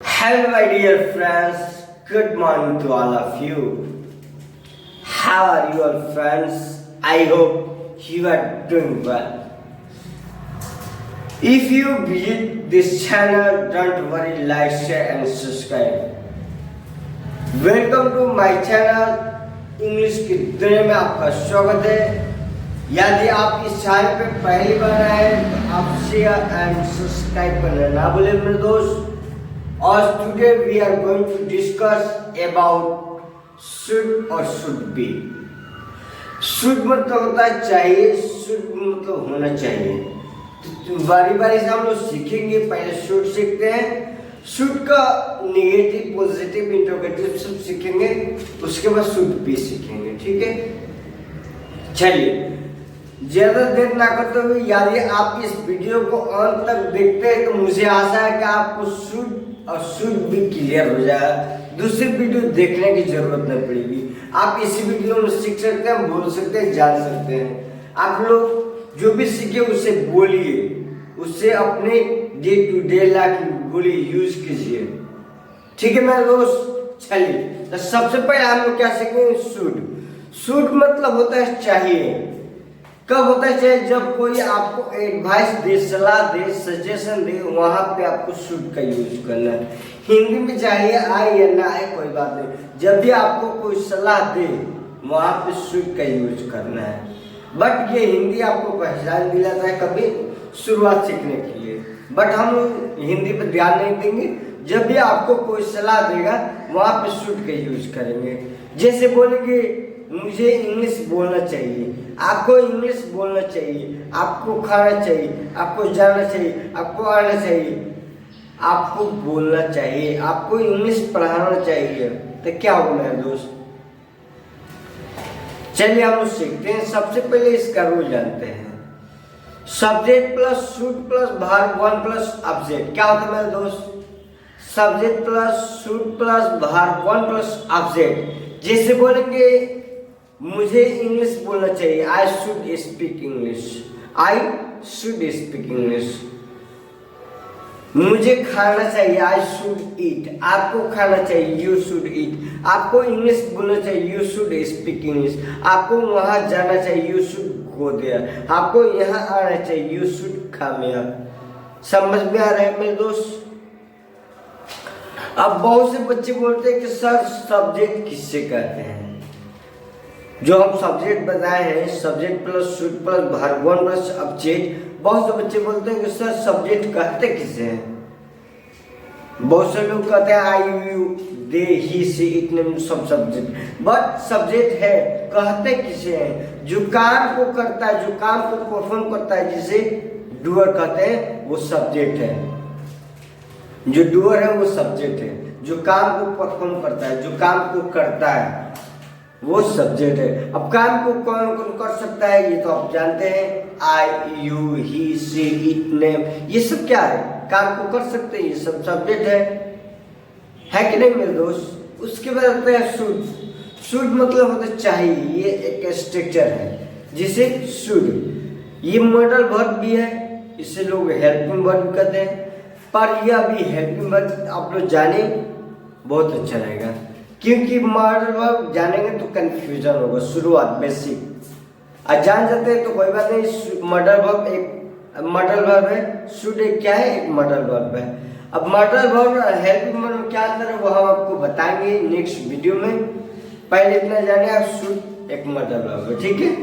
Hello, my dear friends. Good morning to all of you. How are you all, friends? I hope you are doing well. If you visit this channel, don't worry, like, share, and subscribe. Welcome to my channel. English की दुनिया में आपका स्वागत है. यदि आप इस channel पे पहली बार आए तो आप शेयर एंड सब्सक्राइब करना ना भूलें मेरे दोस्त. और today we are going to discuss about should और should be. should मतलब होता है चाहिए, should मतलब होना चाहिए. तो बारी बारी से हम लोग सीखेंगे. पहले should सीखते हैं. should का नेगेटिव, पॉजिटिव, इंट्रोगेटिव सब सीखेंगे. उसके बाद should be सीखेंगे. ठीक है, चलिए ज्यादा देर ना करते हुए, यदि आप इस वीडियो को अंत तक देखते हैं तो मुझे आशा है कि आपको शुड और शुड भी क्लियर हो जाए. दूसरी वीडियो देखने की जरूरत नहीं पड़ेगी. आप इसी वीडियो में सीख सकते हैं, बोल सकते हैं, जान सकते हैं. आप लोग जो भी सीखे उसे बोलिए, उससे अपने डे टू डे लाइफ में बोलिए, यूज कीजिए. ठीक है मेरे दोस्त, चलिए तो सबसे पहले हम लोग क्या सीखेंगे. शुड. शुड मतलब होता है चाहिए. कब होता है चाहिए? जब कोई आपको एडवाइस दे, सलाह दे, सजेशन दे, वहां पे आपको शुड का यूज करना है. हिंदी में चाहिए आए या ना आए कोई बात नहीं, जब भी आपको कोई सलाह दे वहां पे शुड का यूज करना है. बट ये हिंदी आपको पहचान दिलाता है कभी शुरुआत सीखने के लिए. बट हम हिंदी पे ध्यान नहीं देंगे. जब भी आपको कोई सलाह देगा वहां पे शुड का यूज करेंगे. जैसे बोलेंगे मुझे इंग्लिश बोलना चाहिए, आपको इंग्लिश बोलना चाहिए, आपको खाना चाहिए, आपको जाना चाहिए, आपको आना चाहिए, आपको बोलना चाहिए, आपको इंग्लिश पढ़ाना चाहिए. तो क्या होगा मेरे दोस्त? चलिए हम लोग सीखते हैं. सबसे पहले इसका रूल जानते हैं. Subject plus should plus verb one plus object. क्या होता है मेरे दोस्त? Subject plus should plus verb one plus object. जैसे बोलेंगे मुझे इंग्लिश बोलना चाहिए, I should speak English, I should speak English. मुझे खाना चाहिए, आई शुड ईट. आपको खाना चाहिए, यू शुड ईट. आपको इंग्लिश बोलना चाहिए, यू शुड स्पीक इंग्लिश. आपको वहां जाना चाहिए, यू शुड गो देयर. आपको यहाँ आना चाहिए, यू शुड कम हियर. समझ में आ रहा है मेरे दोस्त? अब बहुत से बच्चे बोलते हैं कि सर सब्जेक्ट किससे कहते हैं? जो हम सब्जेक्ट बताए हैं, subject plus should plus verb one plus object, बहुत से बच्चे बोलते हैं कि सर सब्जेक्ट कहते किसे हैं? बहुत से लोग कहते हैं आई यू दे ही सी इतने सब सब्जेक्ट. बट सब्जेक्ट है, कहते किसे हैं? जो काम को करता है, जो काम को परफॉर्म करता है, जिसे डूअर कहते हैं, वो सब्जेक्ट है. जो डूअर है वो सब्जेक्ट है. जो काम को परफॉर्म करता है, जो काम को करता है, वो सब्जेक्ट है. अब काम को कौन कौन कर सकता है ये तो आप जानते हैं. I you he see it name, ये सब क्या है? काम को कर सकते हैं, ये सब सब्जेक्ट है कि नहीं मेरे दोस्त? उसके बाद आता है शुड. शुड मतलब होता है चाहिए. ये एक स्ट्रक्चर है जिसे शुड. ये मॉडल वर्ब भी है, इसे लोग हेल्पिंग वर्ब कहते हैं. पर यह अभी हेल्पिंग वर्ब आप लोग जाने बहुत अच्छा रहेगा, क्योंकि मॉडल वर्ब जानेंगे तो कंफ्यूजन होगा. शुरुआत बेसिक आज जान जाते हैं तो कोई बात नहीं. मॉडल वर्ब एक मॉडल वर्ब है, शुड एक क्या है? एक मॉडल वर्ब है. अब मॉडल वर्ब और हेल्पिंग वर्ब क्या अंतर है वो हम आपको बताएंगे नेक्स्ट वीडियो में. पहले इतना जाने आप शुड एक मॉडल वर्ब है. ठीक है,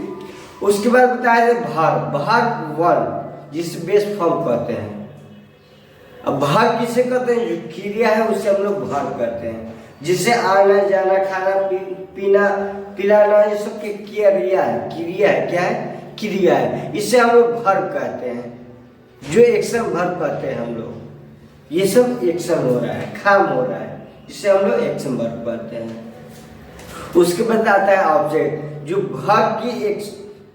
उसके बाद बताया वर्ब. वर्ब वन जिसे बेस फॉर्म कहते हैं. अब वर्ब किसे कहते हैं? जो क्रिया है उसे हम लोग वर्ब कहते हैं. जिसे आना जाना खाना पीना पिलाना ये सब की क्रिया है. क्रिया है, क्या है? क्रिया है. इसे हम लोग वर्ब कहते हैं. जो एक्शन वर्ब कहते हैं हम लोग. ये सब एक्शन हो रहा है, काम हो रहा है, इसे हम लोग एक्शन वर्ब कहते हैं. उसके बाद आता है ऑब्जेक्ट. जो वर्ब की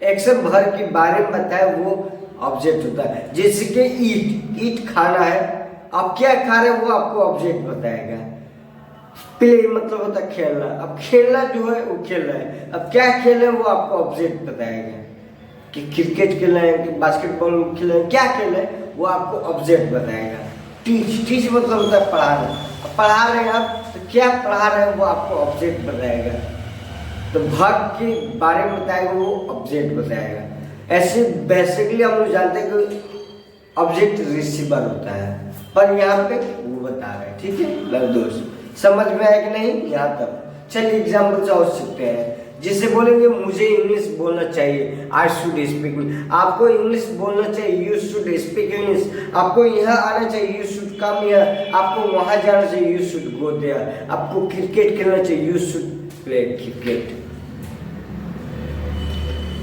एक्शन वर्ब के बारे में बताए वो ऑब्जेक्ट होता है. जैसे कि ईट. ईट खाना है. आप क्या खा रहे हैं वो आपको ऑब्जेक्ट बताएगा. प्ले मतलब होता है खेलना. अब खेलना जो है वो खेल रहा है. अब क्या खेल रहे हैं वो आपको ऑब्जेक्ट बताएगा. कि क्रिकेट खेल रहे हैं, कि बास्केटबॉल खेल रहे हैं, क्या खेल रहे हैं वो आपको ऑब्जेक्ट बताएगा. टीच मतलब होता है पढ़ाना। पढ़ा रहे हैं आप तो क्या पढ़ा रहे हैं वो आपको ऑब्जेक्ट बताएगा, तो वर्ब के बारे में बताएगा वो ऑब्जेक्ट बताएगा। ऐसे बेसिकली हम लोग जानते हैं कि ऑब्जेक्ट रिसीवर होता है, पर यहाँ पे वो बता रहे हैं। ठीक है मेरे दोस्त, समझ में आया कि नहीं यहाँ तक? चलिए एग्जाम्पल से और सीखते हैं। जिसे बोलेंगे मुझे इंग्लिश बोलना चाहिए, आई शुड स्पीक। आपको इंग्लिश बोलना चाहिए, यू शुड स्पीक इंग्लिश। आपको यहाँ आना चाहिए, यू शुड कम हियर। आपको वहाँ जाना चाहिए, यू शुड गो देयर। आपको क्रिकेट खेलना चाहिए, यू शुड प्ले क्रिकेट।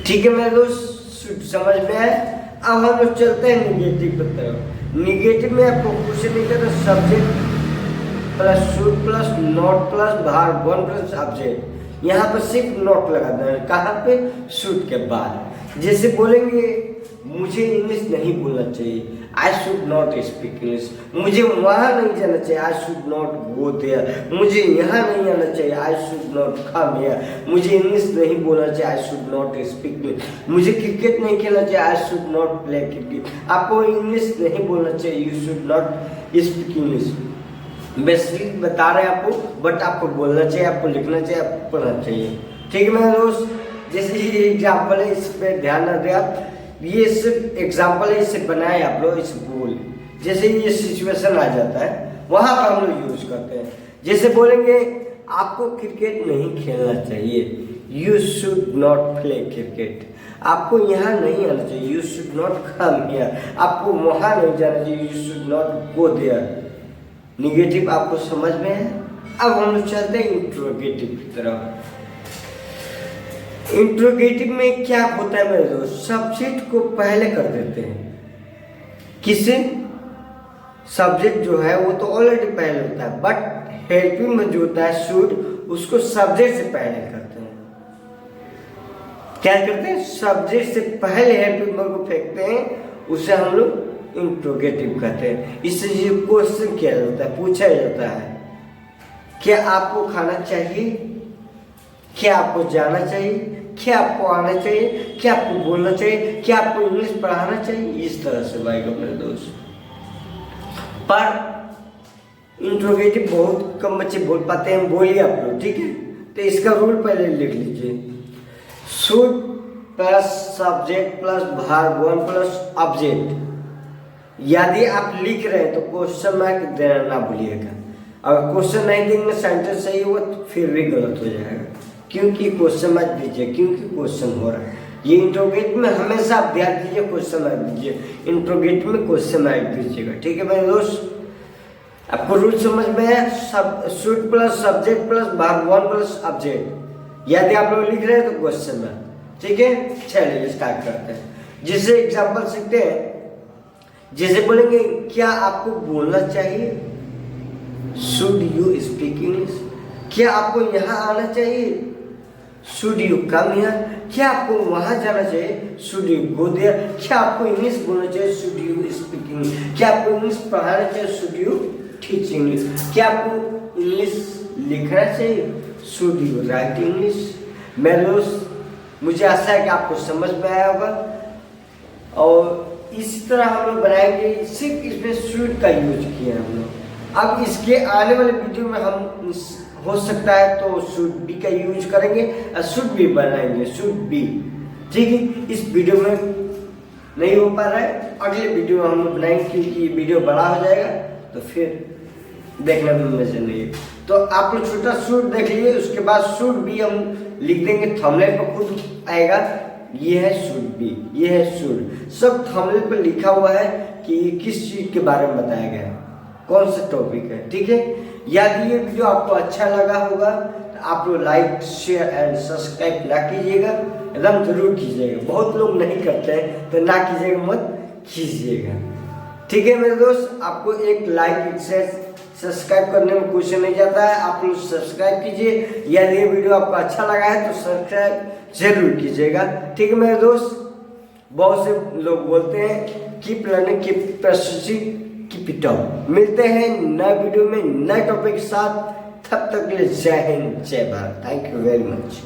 ठीक है मेरे दोस्त, शुड समझ में आए। अब हम लोग चलते हैं निगेटिव की तरफ। निगेटिव में आपको कुछ नहीं करना, subject plus should plus not plus verb one plus object. यहाँ पर सिर्फ नॉट लगा देना है, कहाँ पे? शुड के बाद। जैसे बोलेंगे मुझे इंग्लिश नहीं बोलना चाहिए, I should not speak English. मुझे वहाँ नहीं जाना चाहिए, I should not go there. मुझे यहाँ नहीं आना चाहिए, I should not come here. मुझे इंग्लिश नहीं बोलना चाहिए, I should not speak English. मुझे क्रिकेट नहीं खेलना चाहिए, I should not play cricket. आपको इंग्लिश नहीं बोलना चाहिए, you should not speak English. Basically बता रहे हैं आपको, बट आपको बोलना चाहिए, आपको लिखना चाहिए, आपको पढ़ना चाहिए। ठीक है मेरे दोस्त, जैसे ये एग्जाम्पल है, इस पर ध्यान न दें आप। ये सिर्फ एग्जाम्पल है, इससे बनाए आप लोग इस बोल। जैसे ये सिचुएशन आ जाता है वहां पर हम लोग यूज करते हैं। जैसे बोलेंगे आपको क्रिकेट नहीं खेलना चाहिए, you should not play cricket. आपको यहाँ नहीं आना चाहिए, you should not come here. आपको वहां नहीं जाना चाहिए, you should not go there. Negative आपको समझ में है। अब हम लोग चलते हैं इंट्रोगेटिव की तरफ। इंट्रोगेटिव में क्या होता है मेरे दोस्त? सब्जेक्ट को पहले कर देते हैं। किसे? सब्जेक्ट जो है वो तो ऑलरेडी पहले होता है, बट हेल्पिंग में जो होता है शुड, उसको सब्जेक्ट से पहले करते हैं। क्या करते हैं? सब्जेक्ट से पहले हेल्पिंग वर्ब को फेंकते हैं, उसे हम लोग इंट्रोगेटिव कहते हैं। इससे ये क्वेश्चन किया जाता है, पूछा जाता है, क्या आपको खाना चाहिए? क्या आपको जाना चाहिए? क्या आपको आना चाहिए? क्या आपको बोलना चाहिए? क्या आपको इंग्लिश पढ़ाना चाहिए? इस तरह से भाई मेरे दोस्त। पर इंट्रोगेटिव बहुत कम बच्चे बोल पाते हैं, बोलिए आप लोग। ठीक है, तो इसका रूल पहले लिख लीजिए। Should plus subject plus verb one plus object. यदि आप लिख रहे हैं तो क्वेश्चन मार्क देना ना भूलिएगा। अगर क्वेश्चन नहीं देंगे, सेंटेंस सही हुआ तो फिर भी गलत हो जाएगा, क्योंकि क्वेश्चन मार्क दीजिए, क्योंकि क्वेश्चन हो रहा है। ये इंट्रोगेट में हमेशा आप ध्यान दीजिए, क्वेश्चन मार्क दीजिए। इंट्रोगेट में क्वेश्चन मार्क दीजिएगा। ठीक है मेरे दोस्त, आपको रूल समझ में है? सब should plus subject plus verb one plus object. यदि आप लोग लिख रहे हैं तो क्वेश्चन मार्क। ठीक है, चलिए स्टार्ट करते हैं। जिससे एग्जाम्पल सीखते हैं। जैसे बोलेंगे क्या आपको बोलना चाहिए, शुड यू स्पीक इंग्लिश। क्या आपको यहाँ आना चाहिए, शुड यू कम हियर। क्या आपको वहाँ जाना चाहिए, शुड यू गो देयर। क्या आपको इंग्लिश बोलना चाहिए, शुड यू स्पीक इंग्लिश। क्या आपको इंग्लिश पढ़ाना चाहिए, शुड यू टीच इंग्लिश। क्या आपको इंग्लिश लिखना चाहिए, शुड यू राइट इंग्लिश। मेरे दोस्त, मुझे आशा है कि आपको समझ में आया होगा, और इसी तरह हम लोग बनाएंगे। सिर्फ इसमें शुड का यूज किया हम लोग। अब इसके आने वाले वीडियो में हम हो सकता है तो शुड बी का यूज करेंगे और शुड बी बनाएंगे, शुड बी। ठीक है, इस वीडियो में नहीं हो पा रहा है, अगले वीडियो में हम लोग बनाएंगे, क्योंकि ये वीडियो बड़ा हो जाएगा तो फिर देखने में मजा नहीं है। तो आप लोग छोटा शुड देख लीजिए, उसके बाद शुड बी हम लिख देंगे, थंबनेल पर खुद आएगा। ये है शुड बी, ये है शुड, सब थंबनेल पर लिखा हुआ है कि ये किस चीज के बारे में बताया गया है, कौन सा टॉपिक है। ठीक है, यदि ये वीडियो आपको अच्छा लगा होगा तो आप लोग लाइक शेयर एंड सब्सक्राइब ना कीजिएगा, एकदम जरूर कीजिएगा। बहुत लोग नहीं करते हैं तो ना कीजिएगा, मत कीजिएगा। ठीक है मेरे दोस्त, आपको एक लाइक एक शेयर सब्सक्राइब करने में कुछ नहीं जाता है, आप लोग सब्सक्राइब कीजिए। यदि ये वीडियो आपको अच्छा लगा है तो सब्सक्राइब जरूर कीजिएगा। ठीक है मेरे दोस्त, बहुत से लोग बोलते हैं keep learning, keep practicing, keep it up. मिलते हैं नए वीडियो में नए टॉपिक के साथ, तब तक के लिए जय हिंद जय Bharat. Thank you very much.